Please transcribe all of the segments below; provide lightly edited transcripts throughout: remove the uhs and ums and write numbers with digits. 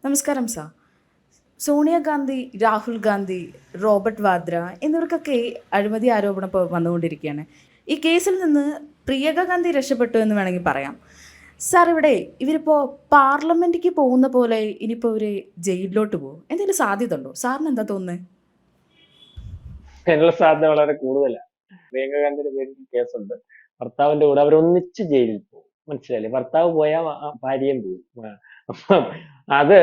നമസ്കാരം sir. Sonia Gandhi, Rahul Gandhi, Robert Vadra എന്നിവർക്കൊക്കെ അഴിമതി ആരോപണം ഇപ്പോൾ വന്നുകൊണ്ടിരിക്കുകയാണ്. ഈ കേസിൽ നിന്ന് പ്രിയങ്ക ഗാന്ധി രക്ഷപ്പെട്ടു എന്ന് വേണമെങ്കിൽ പറയാം. സാർ, ഇവിടെ ഇവരിപ്പോൾ പാർലമെൻറ്റിലേക്ക് പോകുന്ന പോലെ ഇനിയിപ്പോൾ ഇവർ ജയിലിലോട്ട് പോകും, എന്തെങ്കിലും സാധ്യത ഉണ്ടോ? സാറിന് എന്താ തോന്നുന്നത്? അതിനുള്ള സാധ്യത വളരെ കൂടുതലാണ്. പ്രിയങ്ക ഗാന്ധിയുടെ പേരിൽ കേസുണ്ട്. ഭർത്താവിന്റെ കൂടെ അവരൊന്നിച്ച് ജയിലിൽ പോകും. മനസ്സിലായില്ലേ? ഭർത്താവ് പോയാൽ ഭാര്യയും പോകും. അപ്പം അത്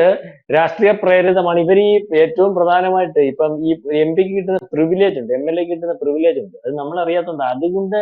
രാഷ്ട്രീയ പ്രേരിതമാണ്. ഇവർ ഈ ഏറ്റവും പ്രധാനമായിട്ട് ഇപ്പം ഈ എം പിക്ക് കിട്ടുന്ന പ്രിവിലേജ് ഉണ്ട്, എം എൽ എ കിട്ടുന്ന പ്രിവിലേജ് ഉണ്ട്, അത് നമ്മൾ അറിയാത്തതുണ്ട്. അതുകൊണ്ട്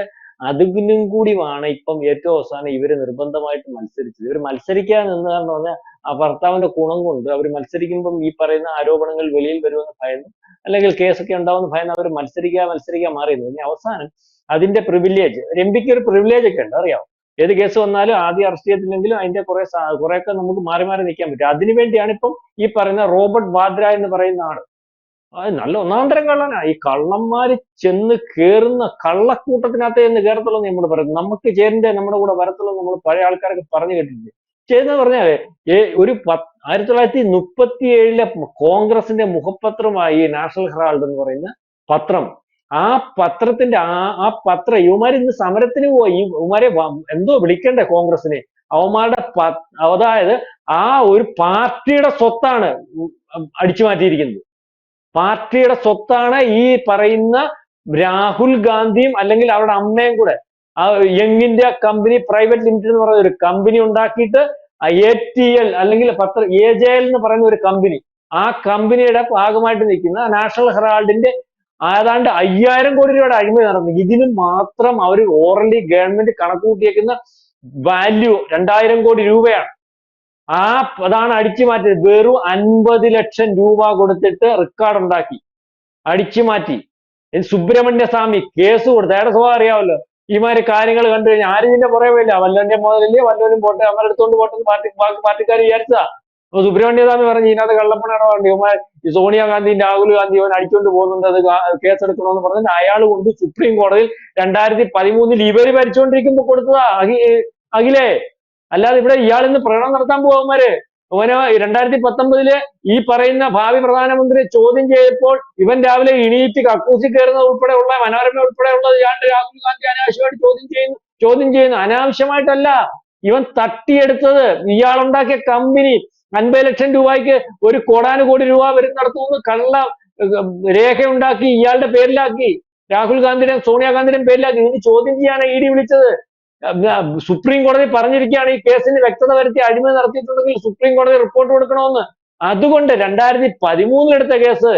അതിനും കൂടി വേണം ഇപ്പം ഏറ്റവും അവസാനം ഇവര് നിർബന്ധമായിട്ട് മത്സരിച്ചത്. ഇവർ മത്സരിക്കാൻ നിന്നതെന്ന് പറഞ്ഞാൽ ആ ഭർത്താവിന്റെ ഗുണം കൊണ്ട് അവർ മത്സരിക്കുമ്പം ഈ പറയുന്ന ആരോപണങ്ങൾ വെളിയിൽ വരുമെന്ന് ഭയന്ന്, അല്ലെങ്കിൽ കേസൊക്കെ ഉണ്ടാവുന്ന ഭയന്ന് അവർ മത്സരിക്കാൻ മാറിയിരുന്നു. ഇനി അവസാനം അതിന്റെ പ്രിവിലേജ്, എം പിക്ക് ഒരു പ്രിവിലേജ് ഒക്കെ ഉണ്ട്, അറിയാം. ഏത് കേസ് വന്നാലും ആദ്യം അറസ്റ്റ് ചെയ്തില്ലെങ്കിലും അതിന്റെ കുറെയൊക്കെ നമുക്ക് മാറി മാറി നിൽക്കാൻ പറ്റും. അതിനുവേണ്ടിയാണ് ഇപ്പം ഈ പറയുന്ന റോബർട്ട് വാദ്ര എന്ന് പറയുന്ന ആള്. അത് നല്ല ഒന്നാന്തരം കള്ളനാ. ഈ കള്ളന്മാര് ചെന്ന് കേറുന്ന കള്ളക്കൂട്ടത്തിനകത്ത് ചെന്ന് കയറത്തുള്ളൂ നമ്മൾ പറയുന്നത്. നമുക്ക് ചേരണ്ടേ നമ്മുടെ കൂടെ വരത്തുള്ളൂ നമ്മൾ പഴയ ആൾക്കാരൊക്കെ പറഞ്ഞു കേട്ടിട്ടുണ്ട്. ചെയ്തെന്ന് പറഞ്ഞാല് ഒരു 1937 കോൺഗ്രസിന്റെ മുഖപത്രമായി നാഷണൽ ഹെറാൾഡ് എന്ന് പറയുന്ന പത്രം. ആ പത്രത്തിന്റെ ആ പത്രം ഇവന്മാര് ഇന്ന് സമരത്തിന് പോയി. ഇവന്മാരെ എന്തോ വിളിക്കണ്ടേ കോൺഗ്രസിനെ? അവന്മാരുടെ അതായത് ആ ഒരു പാർട്ടിയുടെ സ്വത്താണ് അടിച്ചു മാറ്റിയിരിക്കുന്നത്. പാർട്ടിയുടെ സ്വത്താണ് ഈ പറയുന്ന രാഹുൽ ഗാന്ധിയും അല്ലെങ്കിൽ അവരുടെ അമ്മയും കൂടെ ആ young India company private limited എന്ന് പറയുന്ന ഒരു കമ്പനി ഉണ്ടാക്കിയിട്ട് ATL അല്ലെങ്കിൽ AJL എന്ന് പറയുന്ന ഒരു കമ്പനി, ആ കമ്പനിയുടെ ഭാഗമായിട്ട് നിൽക്കുന്ന നാഷണൽ ഹെറാൾഡിന്റെ ഏതാണ്ട് 5000 കോടി രൂപയുടെ അഴിമതി നടന്നു. ഇതിന് മാത്രം അവർ ഓറലി ഗവൺമെന്റ് കണക്ക് കൂട്ടിയേക്കുന്ന വാല്യൂ 2000 കോടി രൂപയാണ്. അതാണ് അടിച്ചു മാറ്റിയത്. വെറും 50 ലക്ഷം രൂപ കൊടുത്തിട്ട് റെക്കോർഡ് ഉണ്ടാക്കി അടിച്ചു മാറ്റി. സുബ്രഹ്മണ്യ സ്വാമി കേസ് കൊടുത്തു. അയാളുടെ സ്വഭാവം അറിയാമല്ലോ. ഈമാതിരി കാര്യങ്ങൾ കണ്ടു കഴിഞ്ഞാൽ ആരും ഇതിന്റെ പുറകെ പോയില്ല. വല്ലവന്റെ മുതലില്ലേ വല്ലവനും പോട്ടെ, അവരെടുത്തോണ്ട് പോട്ടെന്ന് പാർട്ടിക്കാർ വിചാരിച്ചതാ. അപ്പൊ സുബ്രഹ്മണ്യ സ്വാമി പറഞ്ഞു ഇതിനകത്ത് കള്ളപ്പണമാണ് ഈ സോണിയാഗാന്ധിയും രാഹുൽ ഗാന്ധി അവൻ അടിച്ചുകൊണ്ട് പോകുന്നുണ്ട്, അത് കേസെടുക്കണമെന്ന് പറഞ്ഞിട്ട് അയാൾ കൊണ്ട് സുപ്രീം കോടതിയിൽ 2013 ഇവര് ഭരിച്ചുകൊണ്ടിരിക്കുമ്പോ കൊടുത്തതാ അഖിലേ. അല്ലാതെ ഇവിടെ ഇയാൾ ഇന്ന് പ്രകടനം നടത്താൻ പോകുന്നവര് അവന് 2019 ഈ പറയുന്ന ഭാവി പ്രധാനമന്ത്രി ചോദ്യം ചെയ്തപ്പോൾ ഇവൻ രാവിലെ എണീറ്റ് കക്കൂസി കയറുന്നത് ഉൾപ്പെടെയുള്ള മനോരമ ഉൾപ്പെടെയുള്ളത് രാഹുൽ ഗാന്ധി അനാവശ്യമായിട്ട് ചോദ്യം ചെയ്യുന്നു. അനാവശ്യമായിട്ടല്ല, ഇവൻ തട്ടിയെടുത്തത് ഇയാളുണ്ടാക്കിയ കമ്പനി 50 ലക്ഷം രൂപയ്ക്ക് ഒരു കോടാനുകോടി രൂപ നടത്തുമെന്ന് കള്ള രേഖയുണ്ടാക്കി ഇയാളുടെ പേരിലാക്കി, രാഹുൽ ഗാന്ധിയുടെയും സോണിയാഗാന്ധിയുടെയും പേരിലാക്കി. ഇതിന് ചോദ്യം ചെയ്യാണ് ED വിളിച്ചത്. സുപ്രീം കോടതി പറഞ്ഞിരിക്കുകയാണ് ഈ കേസിന് വ്യക്തത വരുത്തി അഴിമതി നടത്തിയിട്ടുണ്ടെങ്കിൽ സുപ്രീം കോടതി റിപ്പോർട്ട് കൊടുക്കണമെന്ന്. അതുകൊണ്ട് 2013 എടുത്ത കേസ്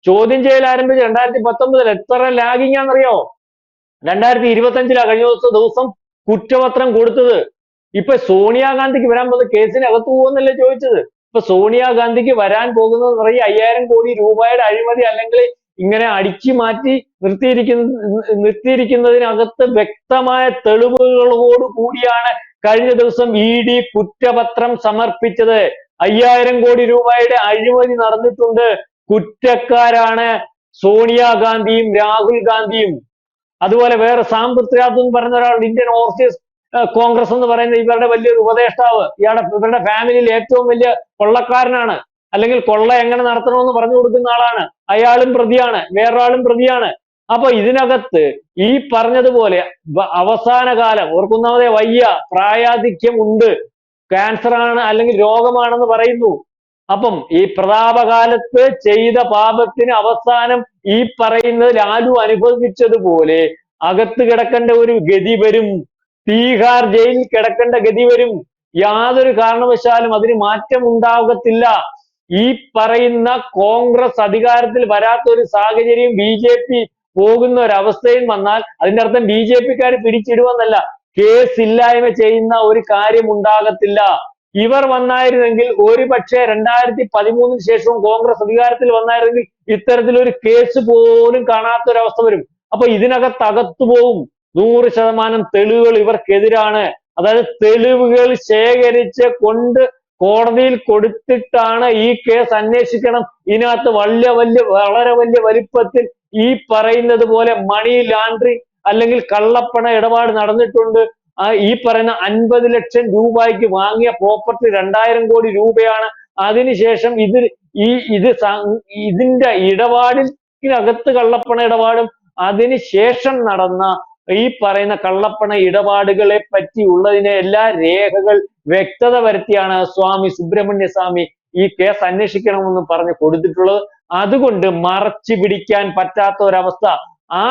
ചോദ്യം ചെയ്യൽ ആരംഭിച്ച് 2019 എത്ര ലാഗിങ് ആണെന്നറിയോ? 2025 കഴിഞ്ഞ ദിവസം കുറ്റപത്രം കൊടുത്തത്. ഇപ്പൊ സോണിയാഗാന്ധിക്ക് വരാൻ പോകുന്ന കേസിനകത്ത് പോകുന്നല്ലേ ചോദിച്ചത്. ഇപ്പൊ സോണിയാഗാന്ധിക്ക് വരാൻ പോകുന്നത് പറയും 5000 കോടി രൂപയുടെ അഴിമതി അല്ലെങ്കിൽ ഇങ്ങനെ അടിച്ചു മാറ്റി നിർത്തിയിരിക്കുന്നതിനകത്ത് വ്യക്തമായ തെളിവുകളോട് കൂടിയാണ് കഴിഞ്ഞ ദിവസം ED കുറ്റപത്രം സമർപ്പിച്ചത്. 5000 കോടി രൂപയുടെ അഴിമതി നടന്നിട്ടുണ്ട്. കുറ്റക്കാരാണ് സോണിയാഗാന്ധിയും രാഹുൽ ഗാന്ധിയും. അതുപോലെ വേറെ സാം പൃഥ്വിരാജ് എന്ന് പറയുന്ന ഒരാൾ, ഇന്ത്യൻ ഓവർസീസ് കോൺഗ്രസ് എന്ന് പറയുന്ന ഇവരുടെ വലിയൊരു ഉപദേഷ്ടാവ്, ഇവരുടെ ഫാമിലിയിൽ ഏറ്റവും വലിയ കൊള്ളക്കാരനാണ്, അല്ലെങ്കിൽ കൊള്ള എങ്ങനെ നടത്തണമെന്ന് പറഞ്ഞു കൊടുക്കുന്ന ആളാണ്. അയാളും പ്രതിയാണ്, വേറൊരാളും പ്രതിയാണ്. അപ്പൊ ഇതിനകത്ത് ഈ പറഞ്ഞതുപോലെ അവസാന കാലം ഓർക്കുന്നതേ വയ്യ, പ്രായാധിക്യം ഉണ്ട്, ക്യാൻസർ ആണ് അല്ലെങ്കിൽ രോഗമാണെന്ന് പറയുന്നു. അപ്പം ഈ പ്രതാപകാലത്ത് ചെയ്ത പാപത്തിന് അവസാനം ഈ പറയുന്നത് ലാലു അനുഭവിച്ചതുപോലെ അകത്ത് കിടക്കേണ്ട ഒരു ഗതി വരും. തീഹാർ ജയിലിൽ കിടക്കേണ്ട ഗതി വരും. യാതൊരു കാരണവശാലും അതിന് മാറ്റം ഉണ്ടാകത്തില്ല. ഈ പറയുന്ന കോൺഗ്രസ് അധികാരത്തിൽ വരാത്ത ഒരു സാഹചര്യം BJP പോകുന്ന ഒരവസ്ഥയും വന്നാൽ അതിന്റെ അർത്ഥം BJPക്കാർ പിടിച്ചിടുവെന്നല്ല, കേസ് ഇല്ലായ്മ ചെയ്യുന്ന ഒരു കാര്യം ഉണ്ടാകത്തില്ല. ഇവർ വന്നായിരുന്നെങ്കിൽ ഒരു പക്ഷേ 2013 ശേഷവും കോൺഗ്രസ് അധികാരത്തിൽ വന്നായിരുന്നെങ്കിൽ ഇത്തരത്തിലൊരു കേസ് പോലും കാണാത്തൊരവസ്ഥ വരും. അപ്പൊ ഇതിനകത്തകത്തു പോവും. 100% തെളിവുകൾ ഇവർക്കെതിരാണ്. അതായത് തെളിവുകൾ ശേഖരിച്ച് കൊണ്ട് കോടതിയിൽ കൊടുത്തിട്ടാണ് ഈ കേസ് അന്വേഷിക്കണം. ഇതിനകത്ത് വളരെ വലിയ വലിപ്പത്തിൽ ഈ പറയുന്നത് പോലെ മണി ലാൻഡറിങ് അല്ലെങ്കിൽ കള്ളപ്പണ ഇടപാട് നടന്നിട്ടുണ്ട്. ഈ പറയുന്ന 50 ലക്ഷം രൂപയ്ക്ക് വാങ്ങിയ പ്രോപ്പർട്ടി 2000 കോടി രൂപയാണ്. അതിനുശേഷം ഇതിന്റെ ഇടപാടിനകത്ത് കള്ളപ്പണ ഇടപാടും അതിനുശേഷം നടന്ന ഈ പറയുന്ന കള്ളപ്പണ ഇടപാടുകളെ പറ്റിയുള്ളതിനെ എല്ലാ രേഖകൾ വ്യക്തത വരുത്തിയാണ് സ്വാമി സുബ്രഹ്മണ്യ സ്വാമി ഈ കേസ് അന്വേഷിക്കണമെന്ന് പറഞ്ഞു കൊടുത്തിട്ടുള്ളത്. അതുകൊണ്ട് മറച്ചു പിടിക്കാൻ പറ്റാത്ത ഒരവസ്ഥ.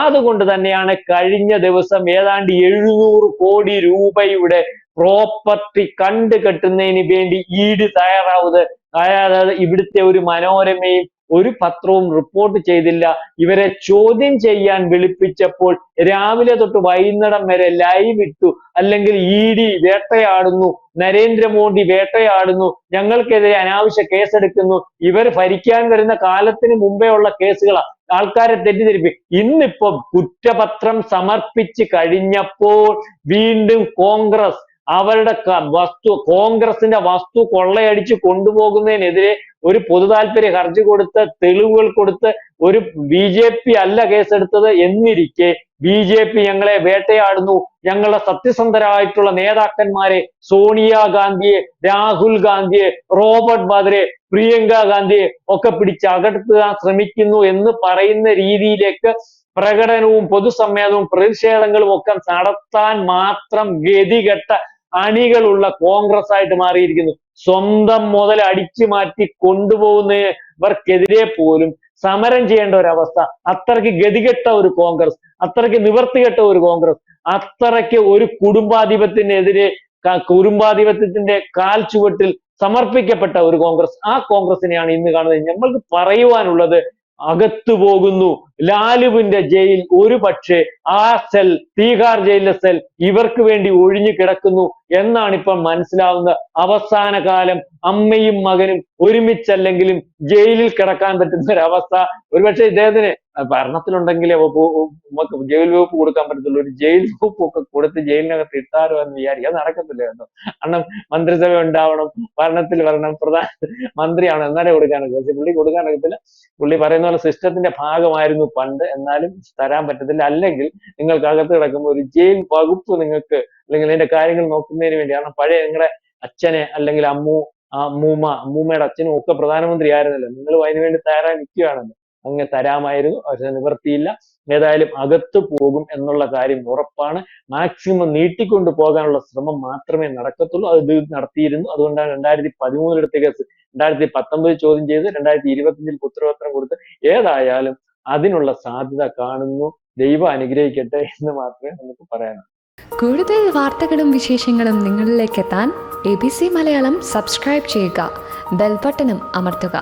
അതുകൊണ്ട് തന്നെയാണ് കഴിഞ്ഞ ദിവസം ഏതാണ്ട് 700 കോടി രൂപയുടെ പ്രോപ്പർട്ടി കണ്ടുകെട്ടുന്നതിന് വേണ്ടി ED തയ്യാറാവുന്നത്. അതായത് ഇവിടുത്തെ ഒരു മനോരമയും ഒരു പത്രവും റിപ്പോർട്ട് ചെയ്തില്ല. ഇവരെ ചോദ്യം ചെയ്യാൻ വിളിപ്പിച്ചപ്പോൾ രാവിലെ തൊട്ട് വൈകുന്നേരം വരെ ലൈവ് ഇട്ടു. അല്ലെങ്കിൽ ED വേട്ടയാടുന്നു, നരേന്ദ്രമോദി വേട്ടയാടുന്നു, ഞങ്ങൾക്കെതിരെ അനാവശ്യ കേസെടുക്കുന്നു, ഇവർ ഭരിക്കാൻ വരുന്ന കാലത്തിന് മുമ്പേ ഉള്ള കേസുകളാണ്, ആൾക്കാരെ തെറ്റിദ്ധരിപ്പി. ഇന്നിപ്പോ കുറ്റപത്രം സമർപ്പിച്ച് കഴിഞ്ഞപ്പോൾ വീണ്ടും കോൺഗ്രസ് അവരുടെ കോൺഗ്രസിന്റെ വസ്തു കൊള്ളയടിച്ച് കൊണ്ടുപോകുന്നതിനെതിരെ ഒരു പൊതുതാൽപര്യ ഹർജി കൊടുത്ത് തെളിവുകൾ കൊടുത്ത് ഒരു BJP അല്ല കേസെടുത്തത് എന്നിരിക്കെ BJP ഞങ്ങളെ വേട്ടയാടുന്നു, ഞങ്ങളുടെ സത്യസന്ധരായിട്ടുള്ള നേതാക്കന്മാരെ സോണിയാഗാന്ധിയെ, രാഹുൽ ഗാന്ധിയെ, റോബർട്ട് വാദ്രയെ, പ്രിയങ്ക ഗാന്ധിയെ ഒക്കെ പിടിച്ച് അകറ്റാൻ ശ്രമിക്കുന്നു എന്ന് പറയുന്ന രീതിയിലേക്ക് പ്രകടനവും പൊതുസമ്മേളനവും പ്രതിഷേധങ്ങളും ഒക്കെ നടത്താൻ മാത്രം ഗതികെട്ട അണികളുള്ള കോൺഗ്രസ് ആയിട്ട് മാറിയിരിക്കുന്നു. സ്വന്തം മുതൽ അടിച്ചു മാറ്റി കൊണ്ടുപോകുന്നവർക്കെതിരെ പോലും സമരം ചെയ്യേണ്ട ഒരവസ്ഥ. അത്രയ്ക്ക് ഗതികെട്ട ഒരു കോൺഗ്രസ്, അത്രയ്ക്ക് നിവർത്തികെട്ട ഒരു കോൺഗ്രസ്, അത്രയ്ക്ക് ഒരു കുടുംബാധിപത്യത്തിന്റെ കാൽ ചുവട്ടിൽ സമർപ്പിക്കപ്പെട്ട ഒരു കോൺഗ്രസ്. ആ കോൺഗ്രസിനെയാണ് ഇന്ന് കാണുന്നത്. നമ്മൾക്ക് പറയുവാനുള്ളത്, അകത്തു പോകുന്നു ലാലുവിന്റെ ജയിൽ, ഒരു പക്ഷേ ആ സെൽ, തീഹാർ ജയിലിലെ സെൽ ഇവർക്ക് വേണ്ടി ഒഴിഞ്ഞു കിടക്കുന്നു എന്നാണ് ഇപ്പം മനസ്സിലാവുന്നത്. അവസാന കാലം അമ്മയും മകനും ഒരുമിച്ചല്ലെങ്കിലും ജയിലിൽ കിടക്കാൻ പറ്റുന്ന ഒരവസ്ഥ. ഒരുപക്ഷെ ഇദ്ദേഹത്തിന് ഭരണത്തിലുണ്ടെങ്കിലേ ജയിൽ വകുപ്പ് കൊടുക്കാൻ പറ്റത്തുള്ളൂ. ഒരു ജയിൽ വകുപ്പ് ഒക്കെ കൊടുത്ത് ജയിലിനകത്ത് ഇട്ടാരോ എന്ന് വിചാരിക്കും. അത് നടക്കത്തില്ല കേട്ടോ. കാരണം മന്ത്രിസഭ ഉണ്ടാവണം, ഭരണത്തിൽ വരണം, പ്രധാന മന്ത്രിയാണ്, എന്നാലേ കൊടുക്കാനൊക്കെ. പക്ഷെ പുള്ളി കൊടുക്കാനൊക്കത്തില്ല. പുള്ളി പറയുന്ന പോലെ സിസ്റ്റത്തിന്റെ ഭാഗമായിരുന്നു പണ്ട്, എന്നാലും തരാൻ പറ്റത്തില്ല. അല്ലെങ്കിൽ നിങ്ങൾക്ക് അകത്ത് കിടക്കുമ്പോൾ ഒരു ജയിൽ വകുപ്പ് നിങ്ങൾക്ക്, അല്ലെങ്കിൽ അതിന്റെ കാര്യങ്ങൾ നോക്കുന്നതിന് വേണ്ടി. കാരണം പഴയ നിങ്ങളുടെ അച്ഛനെ അല്ലെങ്കിൽ അമ്മൂമ്മയുടെ അച്ഛനും ഒക്കെ പ്രധാനമന്ത്രി ആയിരുന്നല്ലോ, നിങ്ങൾ അതിനു വേണ്ടി തയ്യാറായി നിൽക്കുകയാണല്ലോ. അങ്ങ് തരാമായിരുന്നു, പക്ഷെ നിവർത്തിയില്ല. ഏതായാലും അകത്ത് പോകും എന്നുള്ള കാര്യം ഉറപ്പാണ്. മാക്സിമം നീട്ടിക്കൊണ്ട് പോകാനുള്ള ശ്രമം മാത്രമേ നടക്കത്തുള്ളൂ. അത് നടത്തിയിരുന്നു. അതുകൊണ്ടാണ് 2013 എടുത്ത കേസ് 2019 ചോദ്യം ചെയ്ത് 2025 ഉത്തരപത്രം കൊടുത്ത്. ഏതായാലും അതിനുള്ള സാധ്യത കാണുന്നു. ദൈവം അനുഗ്രഹിക്കട്ടെ എന്ന് മാത്രമേ നമുക്ക് പറയാനുള്ളൂ. കൂടുതൽ വാർത്തകളും വിശേഷങ്ങളും നിങ്ങളിലേക്ക് എത്താൻ ABC മലയാളം സബ്സ്ക്രൈബ് ചെയ്യുക, ബെൽ ബട്ടണും അമർത്തുക.